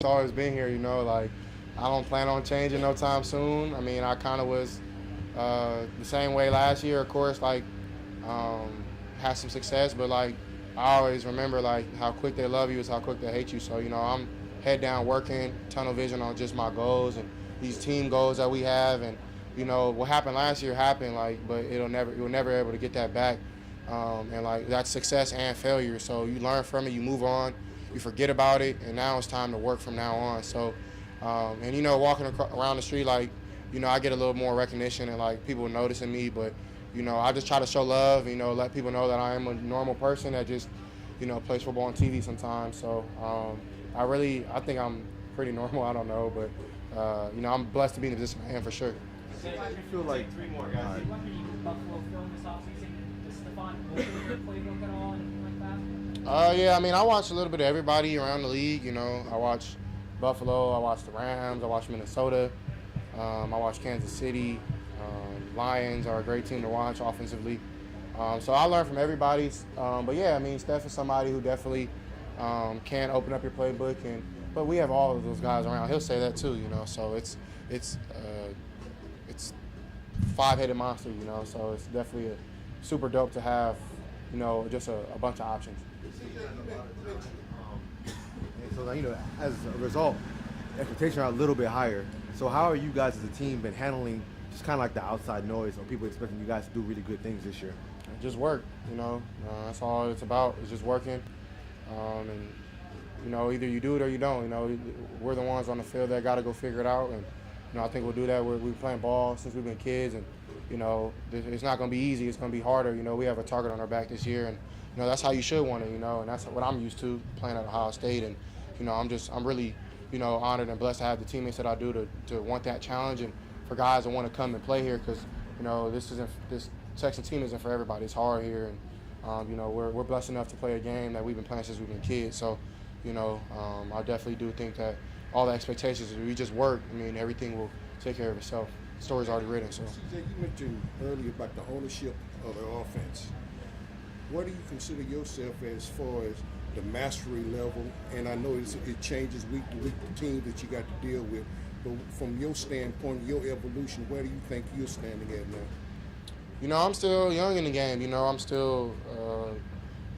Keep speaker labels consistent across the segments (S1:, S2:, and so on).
S1: It's always been here, like I don't plan on changing no time soon. I mean, I kind of was the same way last year, of course, like had some success, but like I always remember like how quick they love you is how quick they hate you. So, I'm head down working, tunnel vision on just my goals and these team goals that we have. And, what happened last year happened, like, but you'll never able to get that back. And like that's success and failure. So you learn from it, you move on, you forget about it, and now it's time to work from now on. So, and walking around the street, like, I get a little more recognition and like people noticing me, but I just try to show love, let people know that I am a normal person that just, plays football on TV sometimes. So I think I'm pretty normal. I don't know, but I'm blessed to be in the position I am for sure.
S2: I feel like three more guys.
S3: Buffalo film this offseason? Does Stephon go through your playbook at all, anything like that?
S1: Yeah, I mean, I watch a little bit of everybody around the league. I watch Buffalo, I watch the Rams, I watch Minnesota, I watch Kansas City. Lions are a great team to watch offensively. So I learn from everybody. But yeah, I mean, Steph is somebody who definitely can open up your playbook, but we have all of those guys around. He'll say that too, So it's five-headed monster, So it's definitely super dope to have, just a bunch of options.
S2: And so, as a result, expectations are a little bit higher. So how are you guys as a team been handling just kind of like the outside noise or people expecting you guys to do really good things this year?
S1: Just work, That's all it's about. It's just working, and either you do it or you don't. We're the ones on the field that got to go figure it out, and I think we'll do that. We've been playing ball since we've been kids, and it's not going to be easy. It's going to be harder. We have a target on our back this year, and that's how you should want it. And that's what I'm used to playing at Ohio State, and I'm really honored and blessed to have the teammates that I do to want that challenge and for guys that want to come and play here because this Texan team isn't for everybody. It's hard here, and we're blessed enough to play a game that we've been playing since we've been kids. So I definitely do think that all the expectations, if we just work, I mean, everything will take care of itself. The story's already written. So
S4: CJ, you mentioned earlier about the ownership of the offense. What do you consider yourself as far as the mastery level? And I know it changes week to week, the team that you got to deal with. But from your standpoint, your evolution, where do you think you're standing at now?
S1: I'm still young in the game. I'm still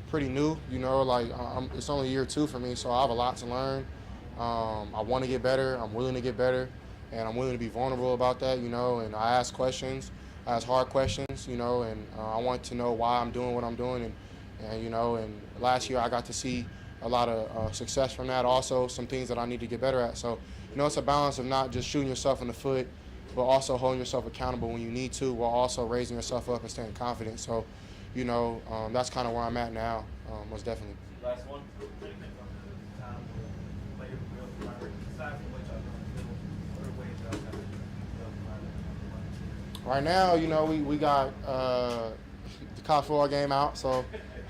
S1: pretty new. It's only year 2 for me, so I have a lot to learn. I want to get better. I'm willing to get better, and I'm willing to be vulnerable about that. And I ask questions. I ask hard questions. And I want to know why I'm doing what I'm doing. And last year I got to see a lot of success from that. Also, some things that I need to get better at. So, it's a balance of not just shooting yourself in the foot, but also holding yourself accountable when you need to, while also raising yourself up and staying confident. So, that's kind of where I'm at now, most definitely.
S5: Last one.
S1: Right now, we got the college football game out, so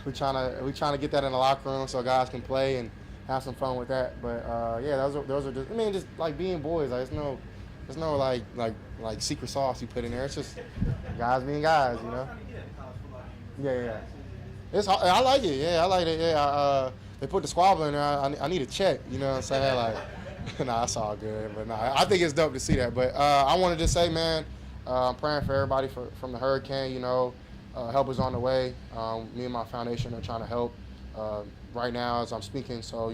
S1: we trying to get that in the locker room so guys can play and have some fun with that. But yeah, those are just, I mean, just like being boys. Like there's no like secret sauce you put in there. It's just guys being guys, Yeah. I like it. Yeah, I like it. Yeah, they put the squabble in there. I need a check. You know what I'm saying? Like, nah, that's all good. But nah, I think it's dope to see that. But I wanted to say, man, I'm praying for everybody from the hurricane. Help is on the way. Me and my foundation are trying to help right now as I'm speaking. So,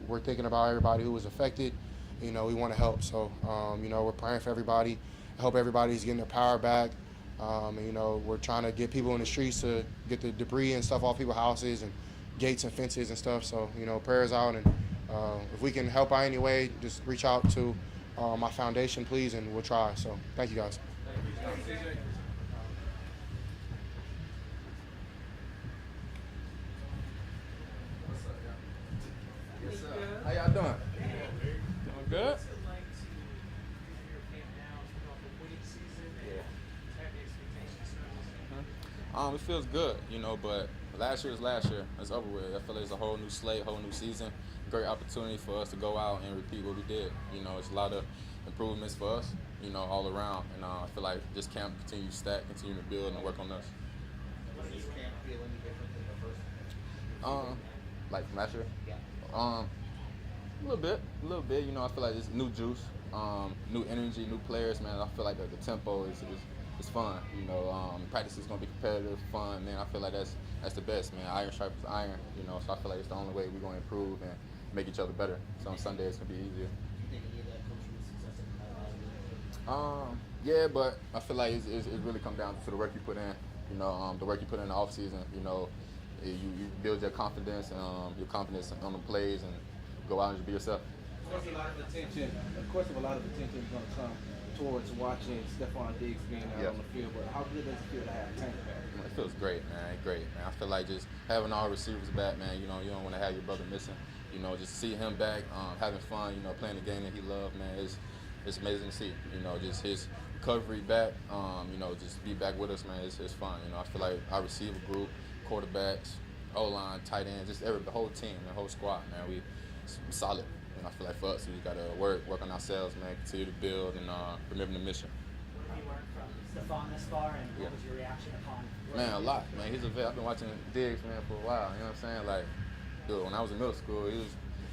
S1: we're thinking about everybody who was affected. We want to help. So, we're praying for everybody. I hope everybody's getting their power back. We're trying to get people in the streets to get the debris and stuff off people's houses and gates and fences and stuff. So, prayers out. And if we can help out any way, just reach out to my foundation, please, and we'll try. So, thank you, guys.
S2: Yes, sir. How y'all doing?
S6: Doing good.
S3: What's it like to figure your camp now, coming off a winning season, and have the expectations?
S6: It feels good, but last year is last year. It's over with. I feel like it's a whole new slate, whole new season. Great opportunity for us to go out and repeat what we did. It's a lot of improvements for us, all around. And I feel like this camp continue to stack, continue to build and work on us.
S5: Does this camp feel any different than the first?
S6: Like from last year?
S5: Yeah.
S6: A little bit. You know, I feel like it's new juice, new energy, new players, man. I feel like the tempo is fun. You know, practice is gonna be competitive, fun, man. I feel like that's the best, man. Iron sharpens iron. You know, so I feel like it's the only way we're gonna improve and make each other better. So on Sunday it's gonna be easier.
S5: Do you think any of that comes from the success of the
S6: Yeah, but I feel like it really comes down to the work you put in. You know, the work you put in the off season. You know, you build your confidence on the plays and go out and just be yourself.
S7: Of course, a lot of attention is going to come towards watching Stephon Diggs being out on the field. But how good does it feel to have Tank back?
S6: It feels great, man. Great, man. I feel like just having all receivers back, man. You know, you don't want to have your brother missing. You know, just see him back, having fun. You know, playing the game that he loved, man. It's amazing to see. You know, just his recovery back. You know, just be back with us, man. It's fun. You know, I feel like our receiver group, quarterbacks, O-line, tight ends, just the whole team, the whole squad, man. We solid. And I feel like for us, we just gotta work on ourselves, man. Continue to build and remember the mission.
S8: What have you learned from Stephon this far, and what was your reaction upon?
S6: Man, a lot, man. He's a vet. I've been watching Diggs, man, for a while. You know what I'm saying? Like, dude, when I was in middle school, he was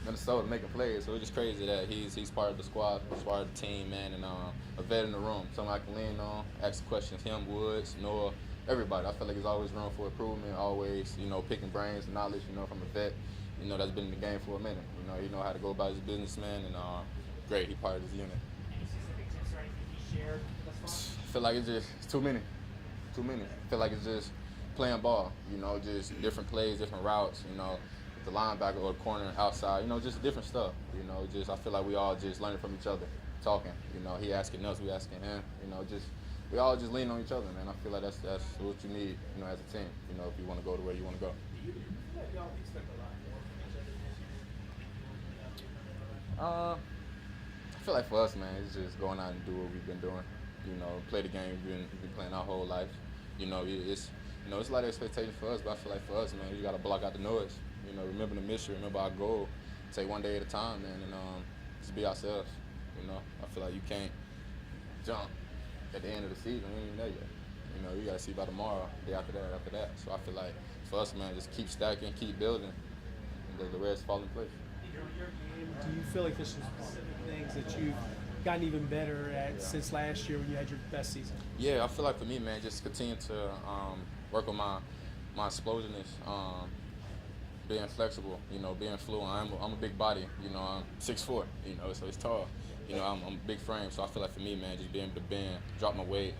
S6: Minnesota making plays, so it's just crazy that he's part of the squad, part of the team, man, and a vet in the room, someone I can lean on, ask questions. Him, Woods, Noah, everybody. I feel like there's always room for improvement. Always, you know, picking brains and knowledge, you know, from a vet. You know, that's been in the game for a minute. You know, he know how to go about his business, man, and great, he part of this unit.
S8: Any specific tips or anything he shared thus far?
S6: I feel like it's too many. I feel like it's just playing ball, you know, just different plays, different routes, you know, the linebacker or the corner, outside, you know, just different stuff, you know, just I feel like we all just learning from each other, talking, you know, he asking us, we asking him, you know, just we all just lean on each other, man. I feel like that's what you need, you know, as a team, you know, if you want to go the way you want to go.
S3: Y'all expect a lot more from each other this year?
S6: I feel like for us, man, it's just going out and do what we've been doing. You know, play the game we've been playing our whole life. You know, it's a lot of expectation for us, but I feel like for us, man, you got to block out the noise. You know, remember the mission, remember our goal. Take one day at a time, man, and just be ourselves. You know, I feel like you can't jump at the end of the season. We ain't even there yet. You know, you got to see by tomorrow, day after that. So I feel like for us, man, just keep stacking, keep building, and the rest fall in place.
S3: Do you feel like there's some specific things that you've gotten even better at since last year when you had your best season?
S6: Yeah, I feel like for me, man, just continue to work on my explosiveness, being flexible, you know, being fluent. I'm a big body, you know, I'm 6'4", you know, so it's tall. You know, I'm a big frame, so I feel like for me, man, just being able to bend, drop my weight,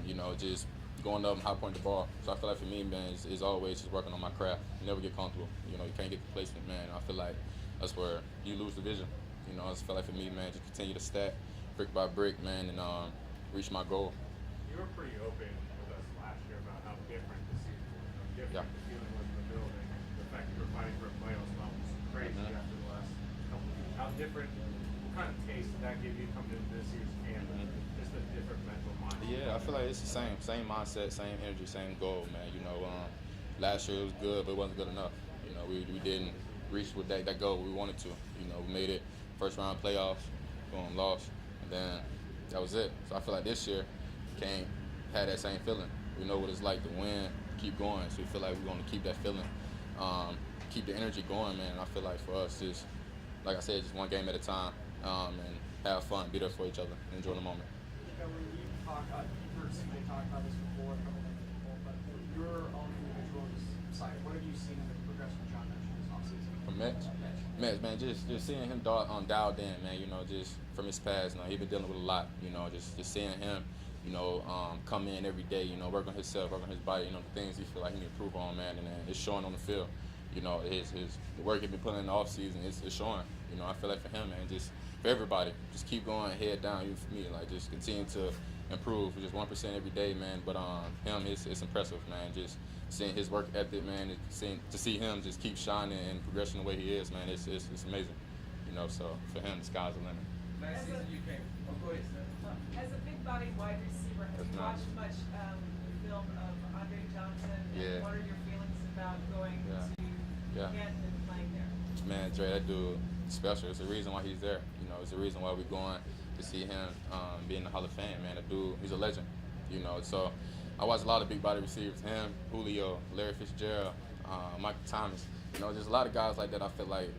S6: you know, just going up and high point the ball. So I feel like for me, man, is always just working on my craft. You never get comfortable. You know, you can't get complacent, man. I feel like that's where you lose the vision. You know, I just feel like for me, man, just continue to stack brick by brick, man, and reach my goal.
S9: You were pretty open with us last year about how different the season was, how different the feeling was in the building. The fact that you were fighting for a playoff spot was crazy after the last couple of years. How different, what kind of taste did that give you coming into this year's camp? Just a different mental mindset.
S6: Yeah, I feel like it's the same mindset, same energy, same goal, man. You know, last year it was good, but it wasn't good enough. You know, we didn't reach with that goal we wanted to. You know, we made it first round playoffs, boom, lost, and then that was it. So I feel like this year can't have that same feeling. We know what it's like to win, keep going. So we feel like we're going to keep that feeling, keep the energy going, man. And I feel like for us, just like I said, just one game at a time, and have fun, be there for each other, enjoy the moment.
S8: When you talk, you've heard CJ talk about this before, a couple of people, but your own individual side, what have you seen in the progression of John Mitchell this offseason?
S6: From Mitch, man, just seeing him dialed in, man, you know, just from his past, you know, he's been dealing with a lot, you know, just seeing him, you know, come in every day, you know, work on himself, work on his body, you know, the things he feel like he need to improve on, man, and it's showing on the field. You know, the work he's been putting in the offseason, it's showing. You know, I feel like for him, man, just for everybody, just keep going, head down, even for me, like, just continue to improve, just 1% every day, man, but him, it's impressive, man, just seeing his work ethic, man, to see him just keep shining and progressing the way he is, man, it's amazing, you know, so for him, the sky's the limit.
S7: Last season you came. Oh, go ahead, Steph.
S10: As a big-bodied wide receiver, have you watched much film of Andre Johnson?
S6: Yeah.
S10: And what are your feelings about going to Canton and playing there?
S6: Man, Dre, that dude special. It's the reason why he's there. You know, it's the reason why we're going to see him be in the Hall of Fame, man. The dude, he's a legend, you know. So I watch a lot of big body receivers, him, Julio, Larry Fitzgerald, Michael Thomas. You know, there's a lot of guys like that I feel like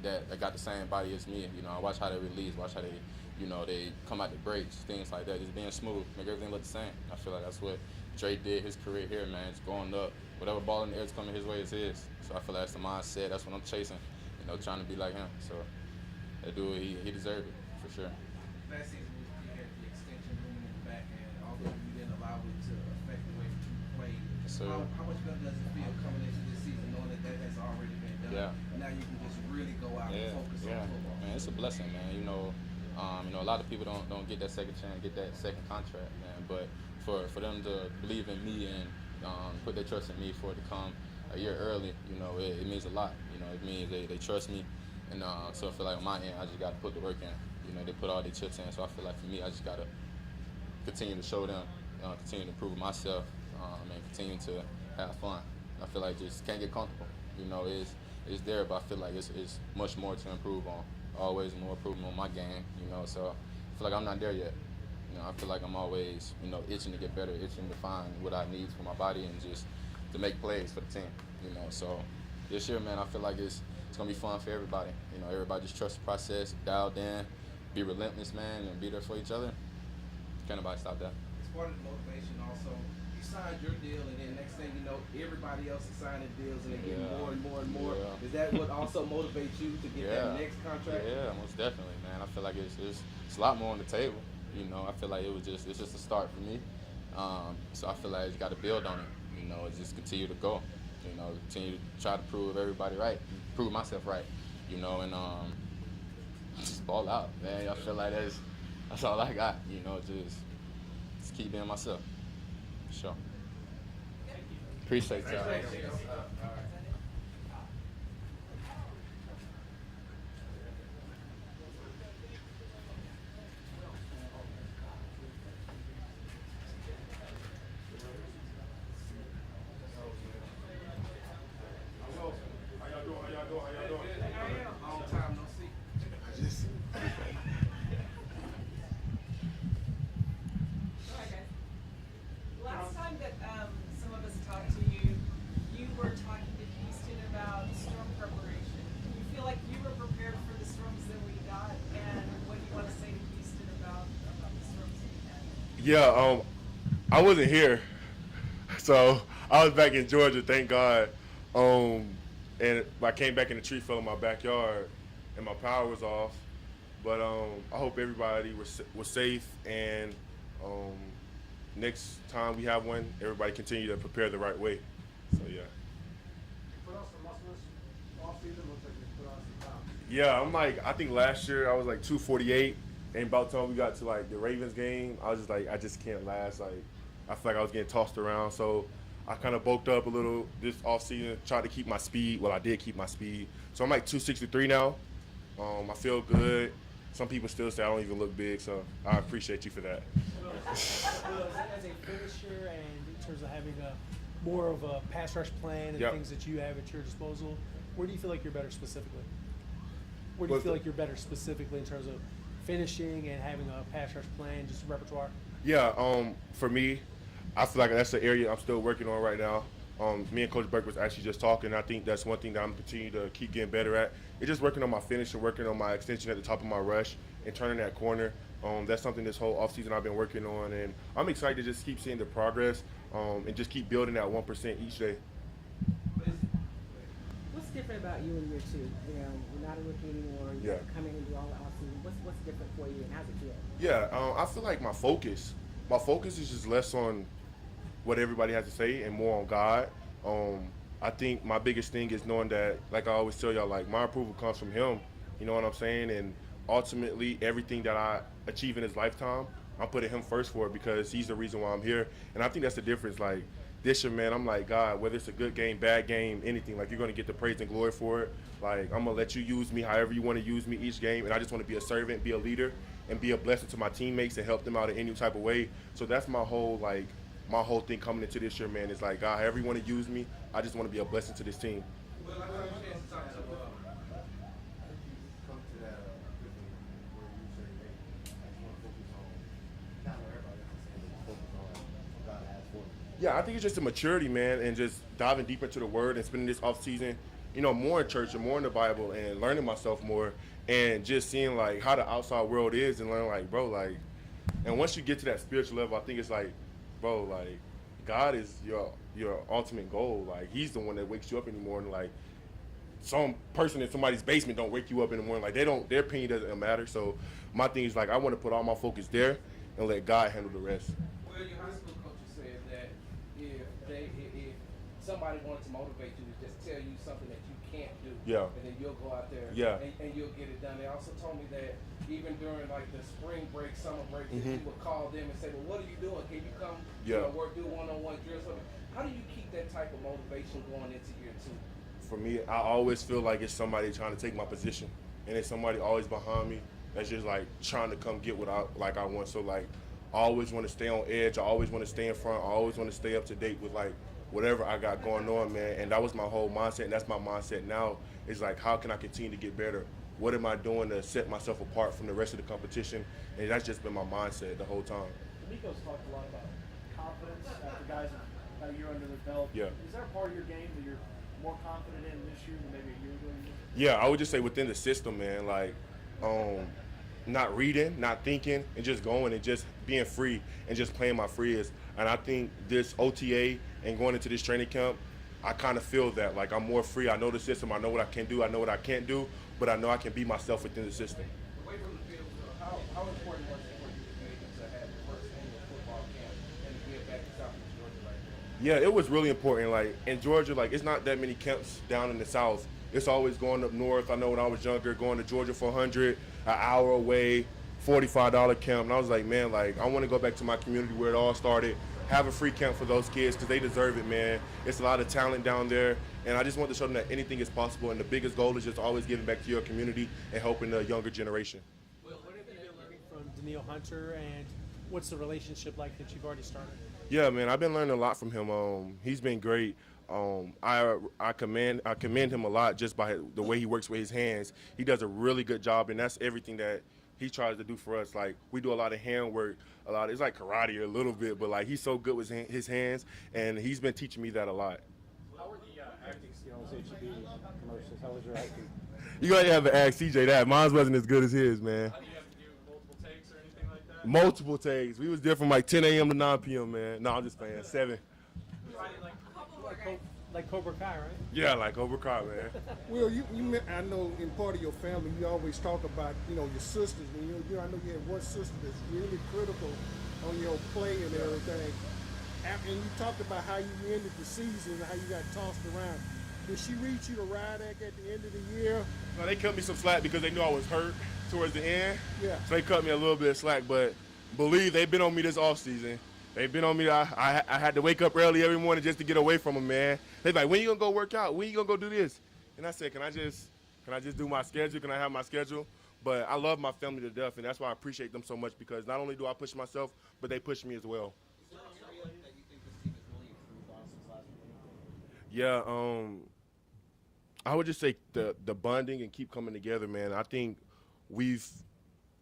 S6: that got the same body as me. You know, I watch how they release, watch how they come out the breaks, things like that. Just being smooth, make everything look the same. I feel like that's what Dre did his career here, man. Just going up. Whatever ball in the air is coming his way is his. So I feel like that's the mindset. That's what I'm chasing. You know, trying to be like him. So that dude, he deserved it for sure.
S7: Last season, you had the extension looming in the back, and although you didn't allow it to affect the way that you played,
S6: So
S7: how much better does it feel coming into this season knowing that has already been done?
S6: Yeah.
S7: And now you can just really go out and focus on football.
S6: Man, it's a blessing, man. You know, a lot of people don't get that second chance, get that second contract, man. But for them to believe in me and put their trust in me for it to come a year early, you know, it means a lot. You know, it means they trust me, and so I feel like on my end, I just got to put the work in. You know, they put all their chips in, so I feel like for me, I just got to continue to show them, continue to prove myself, and continue to have fun. I feel like just can't get comfortable. You know, it's there, but I feel like it's much more to improve on. Always more improvement on my game, you know, so I feel like I'm not there yet. You know, I feel like I'm always, you know, itching to get better, itching to find what I need for my body and just to make plays for the team, you know. So this year, man, I feel like it's going to be fun for everybody. You know, everybody just trust the process, dialed in, be relentless, man, and be there for each other. Can't nobody stop that.
S7: It's part of the motivation also. You signed your deal, and then next thing you know, everybody else is signing deals, and they're getting more and more and more.
S6: Yeah.
S7: Is that what also motivates you to get that next contract?
S6: Yeah, most definitely, man. I feel like it's a lot more on the table. You know, I feel like it's just a start for me. So I feel like you got to build on it. You know, just continue to go. You know, continue to try to prove everybody right, prove myself right. You know, and just ball out, man. I feel like that's all I got. You know, just keep being myself. For sure. Appreciate y'all.
S7: Long time no see.
S10: Alright, guys. Last time that some of us talked to you, you were talking to Houston about storm preparation. Do you feel like you were prepared for the storms that we got? And what do you want to say to Houston about the storms that we had?
S11: Yeah, I wasn't here, so I was back in Georgia. Thank God. And I came back and the tree fell in my backyard, and my power was off. But I hope everybody was safe, and next time we have one, everybody continue to prepare the right way. So yeah.
S3: You put on some muscles off season. Looks like you put on some pounds.
S11: Yeah, I'm like, I think last year I was like 248, and about the time we got to like the Ravens game, I was just like, I just can't last. Like, I feel like I was getting tossed around, so I kind of bulked up a little this offseason, tried to keep my speed. Well, I did keep my speed. So I'm like 263 now. I feel good. Some people still say I don't even look big, so I appreciate you for that.
S8: As a finisher and in terms of having more of a pass rush plan and
S11: Yep.
S8: things that you have at your disposal, where do you feel like you're better specifically? Where do you
S11: What's
S8: feel
S11: the-
S8: like you're better specifically in terms of finishing and having a pass rush plan, just repertoire?
S11: Yeah, for me, I feel like that's the area I'm still working on right now. Me and Coach Burke was actually just talking. I think that's one thing that I'm continuing to keep getting better at. It's just working on my finish and working on my extension at the top of my rush and turning that corner. That's something this whole offseason I've been working on, and I'm excited to just keep seeing the progress and just keep building that 1% each day.
S12: What's different about you in year two? You know, you're not a rookie anymore. You
S11: Yeah.
S12: have to come in and do all the offseason. What's different for you, and how's it feel?
S11: Yeah, I feel like my focus is just less on what everybody has to say and more on God. I think my biggest thing is knowing that, like I always tell y'all, like my approval comes from Him. You know what I'm saying? And ultimately, everything that I achieve in His lifetime, I'm putting Him first for it because He's the reason why I'm here. And I think that's the difference. Like this year, man, I'm like, God, whether it's a good game, bad game, anything, like you're gonna get the praise and glory for it. Like I'm gonna let you use me however you want to use me each game, and I just want to be a servant, be a leader, and be a blessing to my teammates and help them out in any type of way. So that's my whole thing coming into this year, man. Is like, God, however you want to use me, I just want to be a blessing to this team.
S7: Well, I got a chance to talk to
S2: Come to that epiphany where you say, hey, I just want to focus on not what everybody else is saying, but focus on what God has for me.
S11: Yeah, I think it's just a maturity, man, and just diving deeper into the Word and spending this off season more in church and more in the Bible and learning myself more and just seeing like how the outside world is and learning like, bro, like, and once you get to that spiritual level, I think it's like, bro, like, God is your ultimate goal. Like, He's the one that wakes you up in the morning. Like, some person in somebody's basement don't wake you up in the morning. Like, their opinion doesn't matter. So my thing is like, I want to put all my focus there and let God handle the rest.
S7: Well, your high school coach said that if somebody wanted to motivate you to just tell you something that you can't do,
S11: Yeah.
S7: and then you'll go out there
S11: Yeah.
S7: and you'll get it done. They also told me that even during like the spring break, summer break, that
S11: Mhm.
S7: you would call them and say, well, what are you doing? Can you come
S11: Yeah.
S7: work, do one-on-one drills? How do you keep that type of motivation going into year 2?
S11: For me, I always feel like it's somebody trying to take my position, and it's somebody always behind me that's just like trying to come get what I want. So like, I always want to stay on edge. I always want to stay in front. I always want to stay up to date with like whatever I got going on, man. And that was my whole mindset, and that's my mindset now. Is like, how can I continue to get better? What am I doing to set myself apart from the rest of the competition? And that's just been my mindset the whole time.
S3: D'Amico's talked a lot about confidence after guys have a year under their belt.
S11: Yeah.
S3: Is there a part of your game that you're more confident in this year than maybe a year ago?
S11: Yeah, I would just say within the system, man, like not reading, not thinking, and just going and just being free and just playing my freest. And I think this OTA and going into this training camp, I kind of feel that. Like, I'm more free. I know the system. I know what I can do. I know what I can't do. But I know I can be myself within the system.
S7: Away from the field, how important was it for you to have the first annual football camp and to get back to Southeast Georgia like that?
S11: Yeah, it was really important. Like, in Georgia, like, it's not that many camps down in the South. It's always going up north. I know when I was younger, going to Georgia 400, an hour away, $45 camp. And I was like, man, like, I want to go back to my community where it all started, have a free camp for those kids because they deserve it, man. It's a lot of talent down there. And I just want to show them that anything is possible. And the biggest goal is just always giving back to your community and helping the younger generation.
S3: What have you been learning from Daniil Hunter, and what's the relationship like that you've already started?
S11: Yeah, man, I've been learning a lot from him. He's been great. I commend him a lot just by the way he works with his hands. He does a really good job, and that's everything that he tries to do for us. Like, we do a lot of hand work, it's like karate a little bit, but like, he's so good with his hands, and he's been teaching me that a lot.
S3: How were the acting skills, HEB commercials? How was your acting?
S11: You gotta have to ask CJ that. Mine wasn't as good as his, man.
S3: Do you have to do multiple takes or anything like that?
S11: Multiple takes. We was there from like 10 a.m. to 9 p.m., man. No, I'm just playing. 7.
S3: Like Cobra Kai, right?
S11: Yeah, like Cobra Kai, man.
S4: Well, I know in part of your family, you always talk about, your sisters. And I know you have one sister that's really critical on your play and everything. And you talked about how you ended the season and how you got tossed around. Did she reach you to ride at the end of the year?
S11: No, they cut me some slack because they knew I was hurt towards the end.
S4: Yeah.
S11: So they cut me a little bit of slack, but believe they've been on me this offseason. They've been on me. I had to wake up early every morning just to get away from them, man. They're like, when you gonna go work out? When you gonna go do this? And I said, can I just do my schedule? Can I have my schedule? But I love my family to death, and that's why I appreciate them so much, because not only do I push myself, but they push me as well.
S5: Is there an area that you think this team has really improved on since last year?
S11: Yeah, I would just say the bonding and keep coming together, man. I think we've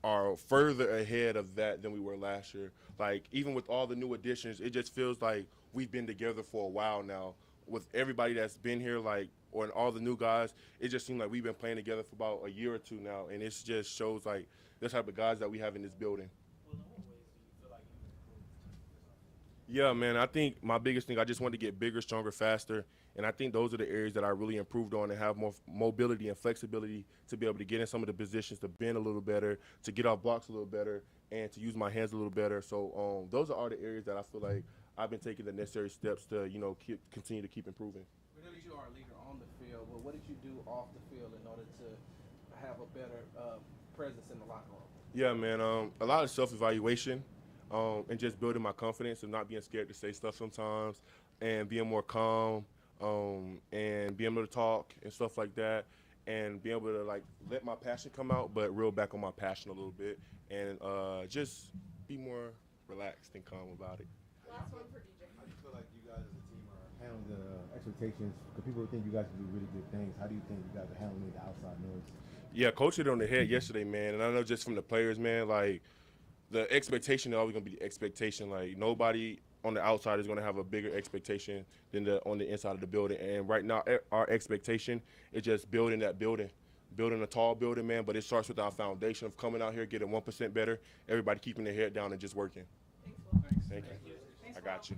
S11: are further ahead of that than we were last year. Like, even with all the new additions, it just feels like we've been together for a while now. With everybody that's been here, like, or all the new guys, it just seems like we've been playing together for about a year or two now, and it just shows like the type of guys that we have in this building.
S3: Well, in what ways do you feel like you've improved?
S11: Yeah, man, I think my biggest thing, I just want to get bigger, stronger, faster, and I think those are the areas that I really improved on and have more mobility and flexibility to be able to get in some of the positions, to bend a little better, to get off blocks a little better, and to use my hands a little better. So those are all the areas that I feel like I've been taking the necessary steps to, continue to keep improving.
S7: We know that you are a leader on the field, but what did you do off the field in order to have a better presence in the locker room?
S11: Yeah, man, a lot of self-evaluation and just building my confidence and not being scared to say stuff sometimes, and being more calm, and being able to talk and stuff like that, and being able to like let my passion come out, but reel back on my passion a little bit, and just be more relaxed and calm about it.
S10: Last one for DJ.
S2: How do you feel like you guys as a team are handling the expectations? Because people think you guys can do really good things. How do you think you guys are handling the outside noise?
S11: Yeah, coach hit it on the head yesterday, man, and I know just from the players, man, like the expectation is always gonna be the expectation. Like, nobody on the outside is going to have a bigger expectation than on the inside of the building. And right now, our expectation is just building that building a tall building, man. But it starts with our foundation of coming out here, getting 1% better, everybody keeping their head down and just working.
S10: Thanks, Will.
S11: Thank you. I got you.